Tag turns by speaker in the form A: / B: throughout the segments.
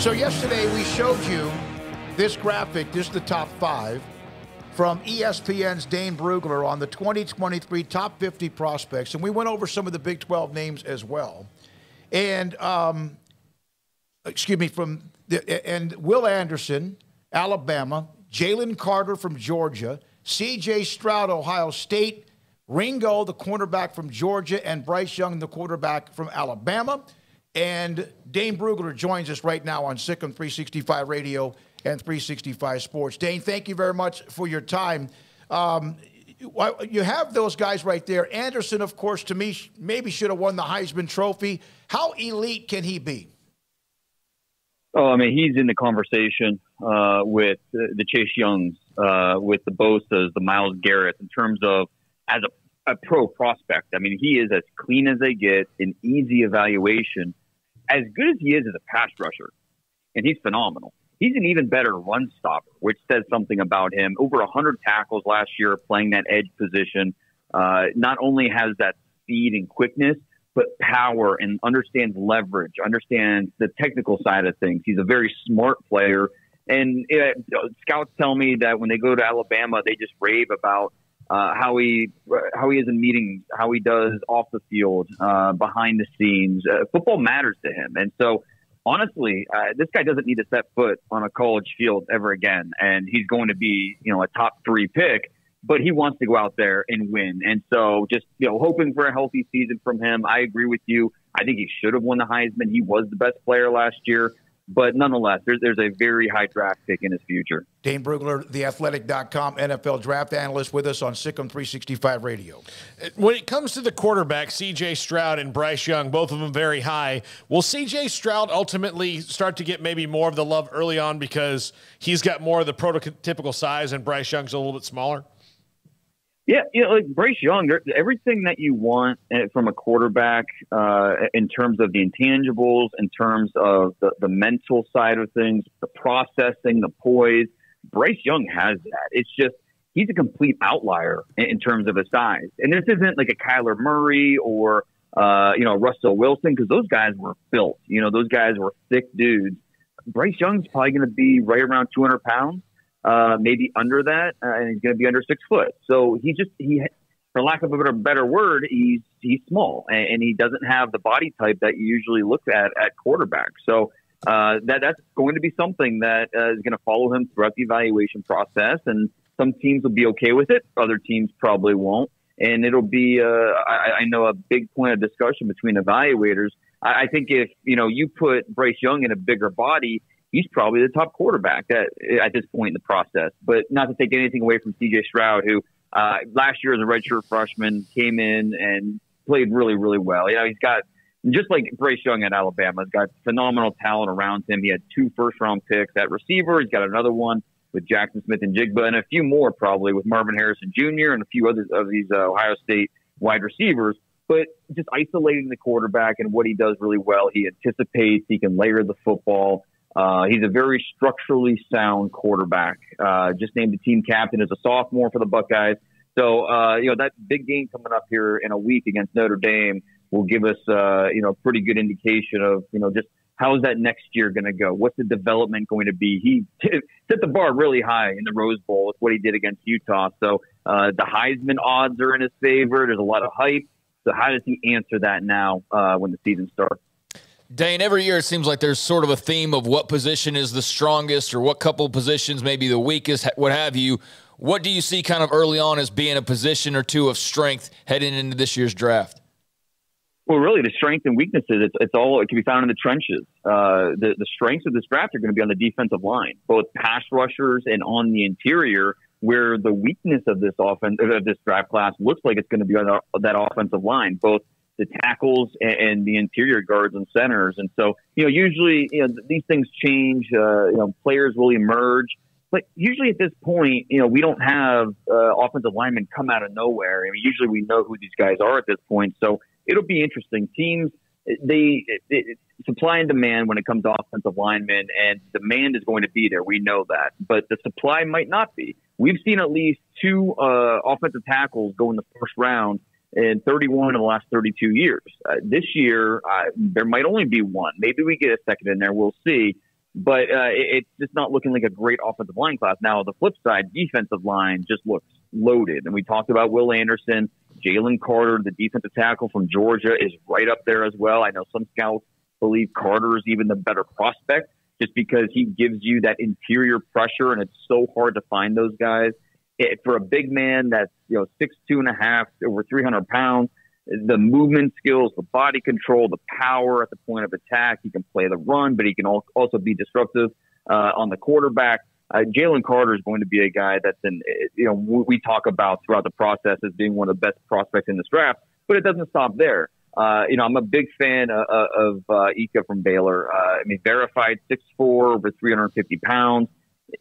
A: So yesterday we showed you this graphic. This is the top 5 from ESPN's Dane Brugler on the 2023 top 50 prospects. And we went over some of the Big 12 names as well. And, and Will Anderson, Alabama, Jalen Carter from Georgia, C.J. Stroud, Ohio State, Ringo, the cornerback from Georgia, and Bryce Young, the quarterback from Alabama. And Dane Brugler joins us right now on Sikkim 365 Radio and 365 Sports. Dane, thank you very much for your time. You have those guys right there. Anderson, of course, to me, maybe should have won the Heisman Trophy. How elite can he be?
B: Oh, I mean, he's in the conversation with the Chase Youngs, with the Bosas, the Myles Garrett, in terms of as a pro prospect. I mean, he is as clean as they get, an easy evaluation. As good as he is as a pass rusher, and he's phenomenal, he's an even better run stopper, which says something about him. Over 100 tackles last year playing that edge position. Not only has that speed and quickness, but power and understands leverage, understands the technical side of things. He's a very smart player. And scouts tell me that when they go to Alabama, they just rave about how he is in meetings, how he does off the field, behind the scenes. Football matters to him. And so, honestly, this guy doesn't need to set foot on a college field ever again. And he's going to be, a top 3 pick, but he wants to go out there and win. And so just, hoping for a healthy season from him. I agree with you. I think he should have won the Heisman. He was the best player last year. But nonetheless, there's a very high draft pick in his future.
A: Dane Brugler, theathletic.com NFL Draft Analyst, with us on Sikkim 365 Radio.
C: When it comes to the quarterback, C.J. Stroud and Bryce Young, both of them very high, will C.J. Stroud ultimately start to get maybe more of the love early on because he's got more of the prototypical size and Bryce Young's a little bit smaller?
B: Yeah, like Bryce Young, everything that you want from a quarterback in terms of the intangibles, in terms of the mental side of things, the processing, the poise, Bryce Young has that. It's just he's a complete outlier in terms of his size. And this isn't like a Kyler Murray or, Russell Wilson, because those guys were built. Those guys were thick dudes. Bryce Young's probably going to be right around 200 pounds. Maybe under that, and he's going to be under 6 foot. So he, for lack of a better word, he's small, and he doesn't have the body type that you usually look at quarterback. So that's going to be something that is going to follow him throughout the evaluation process. And some teams will be okay with it, other teams probably won't. And it'll be, I know, a big point of discussion between evaluators. I think if you put Bryce Young in a bigger body, he's probably the top quarterback at this point in the process. But not to take anything away from C.J. Stroud, who last year as a redshirt freshman came in and played really, really well. He's got, just like Bryce Young at Alabama, he's got phenomenal talent around him. He had 2 first-round picks at receiver. He's got another one with Jackson Smith-Njigba and a few more probably with Marvin Harrison Jr. and a few others of these Ohio State wide receivers. But just isolating the quarterback and what he does really well, he anticipates, he can layer the football. He's a very structurally sound quarterback. Just named the team captain as a sophomore for the Buckeyes. So, that big game coming up here in a week against Notre Dame will give us, pretty good indication of, just how is that next year going to go? What's the development going to be? He set the bar really high in the Rose Bowl with what he did against Utah. So, the Heisman odds are in his favor. There's a lot of hype. So how does he answer that now when the season starts?
D: Dane, every year it seems like there's sort of a theme of what position is the strongest or what couple of positions may be the weakest, what have you. What do you see kind of early on as being a position or two of strength heading into this year's draft?
B: Well, really, the strength and weaknesses, it can be found in the trenches. The strengths of this draft are going to be on the defensive line, both pass rushers and on the interior, where the weakness of this draft class looks like it's going to be on that offensive line, both the tackles and the interior guards and centers. And so, usually, these things change, players will emerge, but usually at this point, we don't have offensive linemen come out of nowhere. I mean, usually we know who these guys are at this point. So it'll be interesting. Teams, supply and demand when it comes to offensive linemen, and demand is going to be there. We know that, but the supply might not be. We've seen at least 2 offensive tackles go in the first round in 31 of the last 32 years. This year, there might only be 1. Maybe we get a second in there. We'll see. but it's just not looking like a great offensive line class. Now, the flip side, defensive line just looks loaded. And we talked about Will Anderson, Jalen Carter, the defensive tackle from Georgia, is right up there as well. I know some scouts believe Carter is even the better prospect just because he gives you that interior pressure, and it's so hard to find those guys. For a big man that's 6'2.5", over 300 pounds, the movement skills, the body control, the power at the point of attack. He can play the run, but he can also be disruptive on the quarterback. Jalen Carter is going to be a guy that's we talk about throughout the process as being one of the best prospects in this draft, but it doesn't stop there. I'm a big fan of Ika from Baylor. Verified 6'4", over 350 pounds.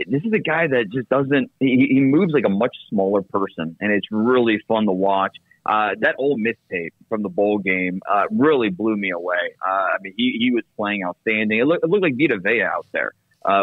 B: This is a guy that just doesn't – he moves like a much smaller person, and it's really fun to watch. That Ole Miss tape from the bowl game really blew me away. He was playing outstanding. It looked like Vita Vea out there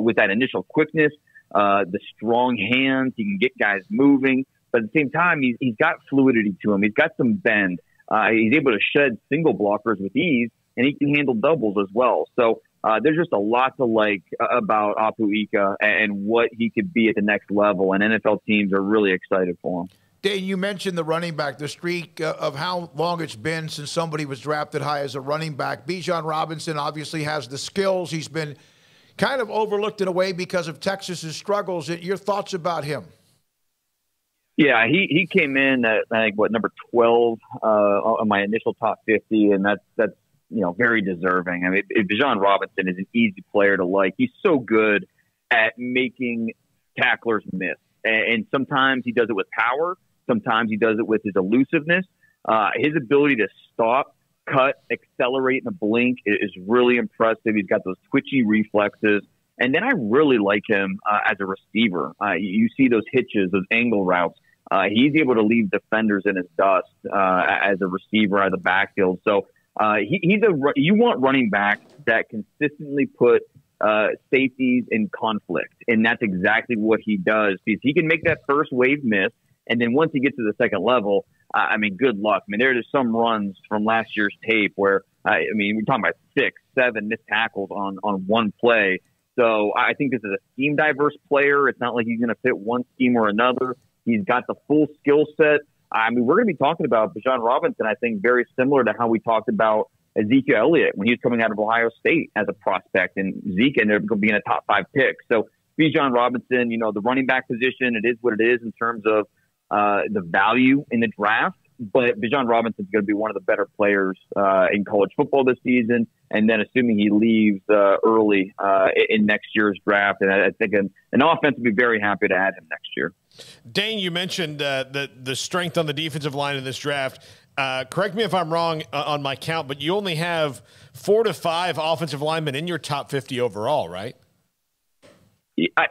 B: with that initial quickness, the strong hands. He can get guys moving, but at the same time, he's got fluidity to him. He's got some bend. He's able to shed single blockers with ease, and he can handle doubles as well. So there's just a lot to like about Apu Ika and what he could be at the next level, and NFL teams are really excited for him.
A: Dane, you mentioned the running back, the streak of how long it's been since somebody was drafted high as a running back. Bijan Robinson obviously has the skills. He's been kind of overlooked in a way because of Texas's struggles. Your thoughts about him?
B: Yeah, he came in at, I think, number 12 on my initial top 50, and that's very deserving. Bijan Robinson is an easy player to like. He's so good at making tacklers miss, and sometimes he does it with power. Sometimes he does it with his elusiveness. His ability to stop, cut, accelerate in a blink is really impressive. He's got those twitchy reflexes. And then I really like him as a receiver. You see those hitches, those angle routes. He's able to leave defenders in his dust as a receiver out of the backfield. So you want running backs that consistently put safeties in conflict. And that's exactly what he does, because he can make that first wave miss. And then once he gets to the second level, good luck. There's some runs from last year's tape where, we're talking about 6, 7 missed tackles on one play. So I think this is a scheme diverse player. It's not like he's going to fit one scheme or another. He's got the full skill set. We're going to be talking about Bijan Robinson, I think, very similar to how we talked about Ezekiel Elliott when he was coming out of Ohio State as a prospect, and Zeke ended up being a top 5 pick. So Bijan Robinson, the running back position, it is what it is in terms of the value in the draft. But Bijan Robinson is going to be one of the better players in college football this season. And then assuming he leaves early in next year's draft, and I think an offense will be very happy to add him next year.
C: Dane, you mentioned the strength on the defensive line in this draft. Correct me if I'm wrong on my count, but you only have 4 to 5 offensive linemen in your top 50 overall, right?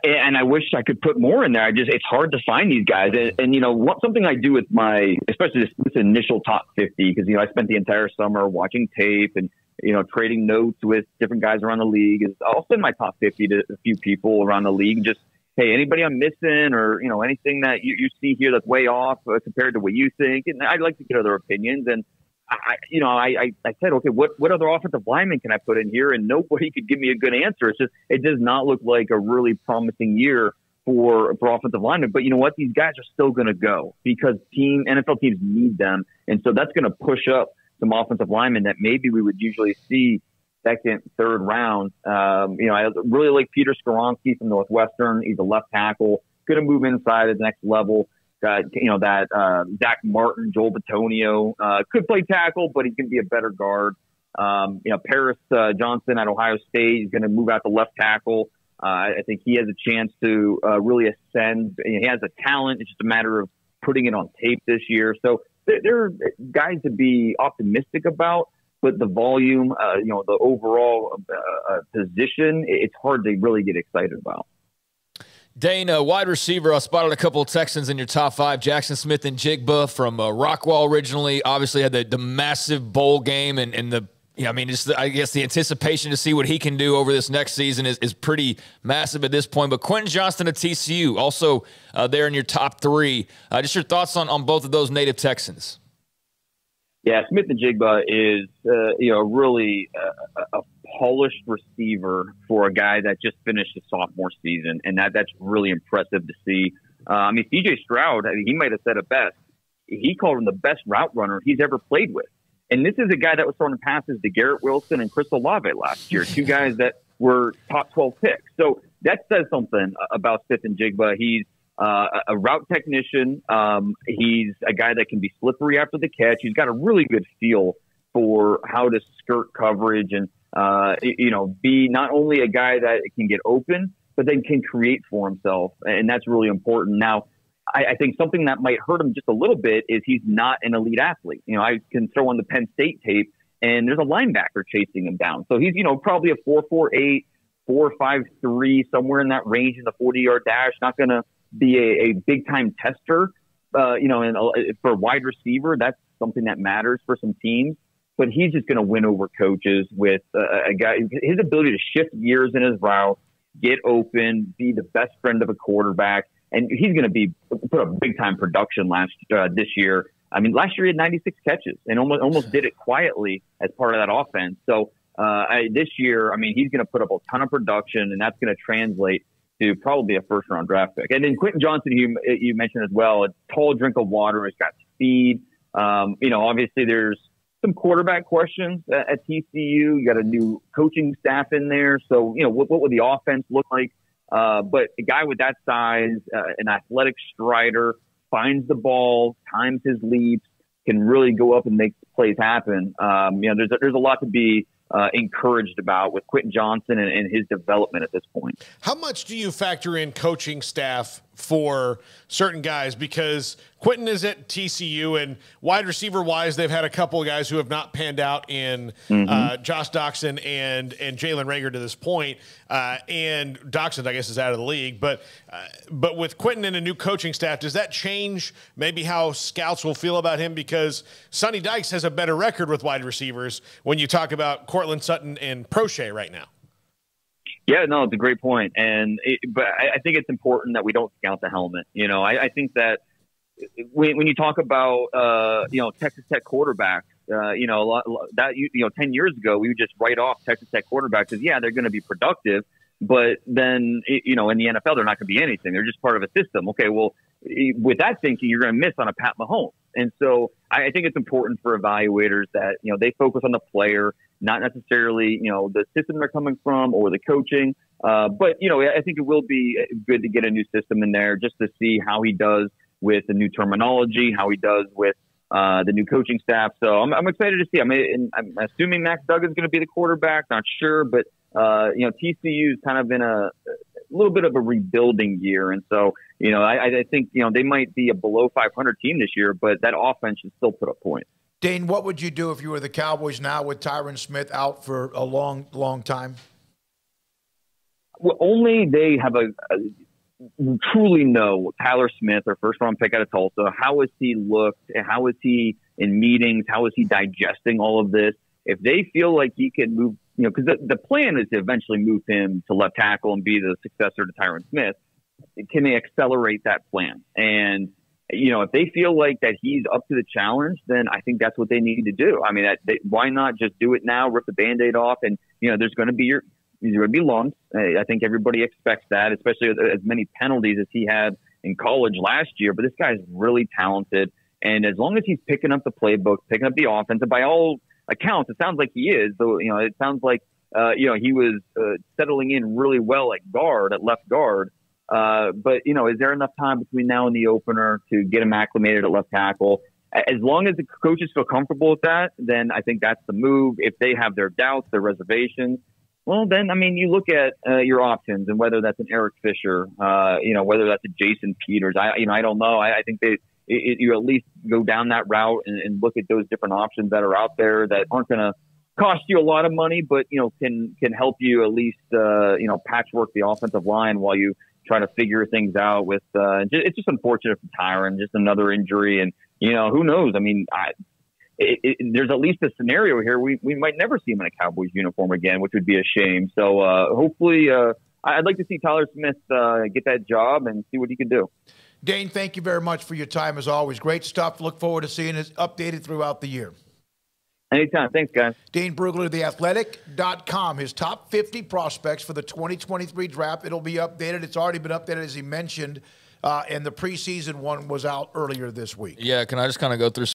B: And I wish I could put more in there. It's hard to find these guys. And something I do with especially this initial top 50, because, I spent the entire summer watching tape and, trading notes with different guys around the league, is I'll send my top 50 to a few people around the league. Just, hey, anybody I'm missing, or, anything that you see here that's way off compared to what you think. And I'd like to get other opinions. And I said, okay, what other offensive lineman can I put in here? And nobody could give me a good answer. It does not look like a really promising year for offensive linemen. But you know what? These guys are still going to go because NFL teams need them. And so that's going to push up some offensive linemen that maybe we would usually see second, third round. I really like Peter Scaronski from Northwestern. He's a left tackle, going to move inside at the next level. Zach Martin, Joel Bitonio, could play tackle, but he's going to be a better guard. Paris Johnson at Ohio State is going to move out to left tackle. I think he has a chance to really ascend. He has a talent. It's just a matter of putting it on tape this year. So there are guys to be optimistic about, but the volume, the overall position, it's hard to really get excited about.
D: Dane, wide receiver, I spotted a couple of Texans in your top 5. Jackson Smith-Njigba from Rockwall originally, obviously had the massive bowl game, and I guess the anticipation to see what he can do over this next season is pretty massive at this point. But Quentin Johnson at TCU, also there in your top 3. Just your thoughts on both of those native Texans.
B: Yeah, Smith-Njigba is, really a polished receiver for a guy that just finished his sophomore season, and that's really impressive to see. I mean, C.J. Stroud, he might have said it best. He called him the best route runner he's ever played with. And this is a guy that was throwing passes to Garrett Wilson and Chris Olave last year, two guys that were top 12 picks. So that says something about Smith-Njigba. He's a route technician. He's a guy that can be slippery after the catch. He's got a really good feel for how to skirt coverage and, be not only a guy that can get open, but then can create for himself. And that's really important. Now, I think something that might hurt him just a little bit is he's not an elite athlete. I can throw on the Penn State tape, and there's a linebacker chasing him down. So he's, probably a 4.48, 4.53, somewhere in that range in the 40-yard dash. Not going to be a big-time tester, and for a wide receiver. That's something that matters for some teams. But he's just going to win over coaches with a guy. His ability to shift gears in his route, get open, be the best friend of a quarterback. And he's going to put up big time production this year. I mean, last year he had 96 catches and almost did it quietly as part of that offense. So this year, I mean, he's going to put up a ton of production, and that's going to translate to probably a first round draft pick. And then Quentin Johnson, you mentioned as well, a tall drink of water. He's got speed. Obviously there's some quarterback questions at TCU. You got a new coaching staff in there. So, what would the offense look like? But a guy with that size, an athletic strider, finds the ball, times his leaps, can really go up and make plays happen. There's a lot to be encouraged about with Quentin Johnson and his development at this point.
C: How much do you factor in coaching staff for certain guys? Because Quentin is at TCU, and wide receiver-wise, they've had a couple of guys who have not panned out in Josh Doxson and Jalen Reagor to this point. And Doxson, I guess, is out of the league. But with Quentin and a new coaching staff, does that change maybe how scouts will feel about him? Because Sonny Dykes has a better record with wide receivers when you talk about Cortland Sutton and Prochet right now.
B: Yeah, no, it's a great point. But I think it's important that we don't scout the helmet. I think that when you talk about, Texas Tech quarterbacks, 10 years ago, we would just write off Texas Tech quarterbacks as, they're going to be productive. But then, in the NFL, they're not going to be anything. They're just part of a system. Okay, well, with that thinking, you're going to miss on a Pat Mahomes. And so I think it's important for evaluators that, they focus on the player, not necessarily, the system they're coming from or the coaching. But, I think it will be good to get a new system in there just to see how he does with the new terminology, how he does with the new coaching staff. So I'm excited to see. I'm assuming Max Duggan's going to be the quarterback. Not sure, but TCU is kind of in a little bit of a rebuilding year, and so I think they might be a below 500 team this year, but that offense should still put up points.
A: Dane, what would you do if you were the Cowboys now with Tyron Smith out for a long, long time?
B: Well, only they have truly know Tyler Smith, their first-round pick out of Tulsa. How has he looked? How is he in meetings? How is he digesting all of this? If they feel like he can move, because the plan is to eventually move him to left tackle and be the successor to Tyron Smith, can they accelerate that plan? And, if they feel like that he's up to the challenge, then I think that's what they need to do. I mean, why not just do it now, rip the Band-Aid off, and, there's going to be lumps. I think everybody expects that, especially as many penalties as he had in college last year. But this guy's really talented. And as long as he's picking up the playbook, picking up the offense, and by all accounts, it sounds like he is. So, it sounds like, he was settling in really well at left guard. But, is there enough time between now and the opener to get him acclimated at left tackle? As long as the coaches feel comfortable with that, then I think that's the move. If they have their doubts, their reservations, well, then, you look at your options and whether that's an Eric Fisher, whether that's a Jason Peters. I don't know. I think you at least go down that route and look at those different options that are out there that aren't going to cost you a lot of money, but, can help you at least, patchwork the offensive line while you try to figure things out with, it's just unfortunate for Tyron, just another injury. And, who knows? There's at least a scenario here. We might never see him in a Cowboys uniform again, which would be a shame. So hopefully I'd like to see Tyler Smith get that job and see what he can do.
A: Dane, thank you very much for your time as always. Great stuff. Look forward to seeing it updated throughout the year.
B: Anytime. Thanks, guys.
A: Dane Brugler, theathletic.com, his top 50 prospects for the 2023 draft. It'll be updated. It's already been updated, as he mentioned, and the preseason one was out earlier this week.
D: Yeah, can I just kind of go through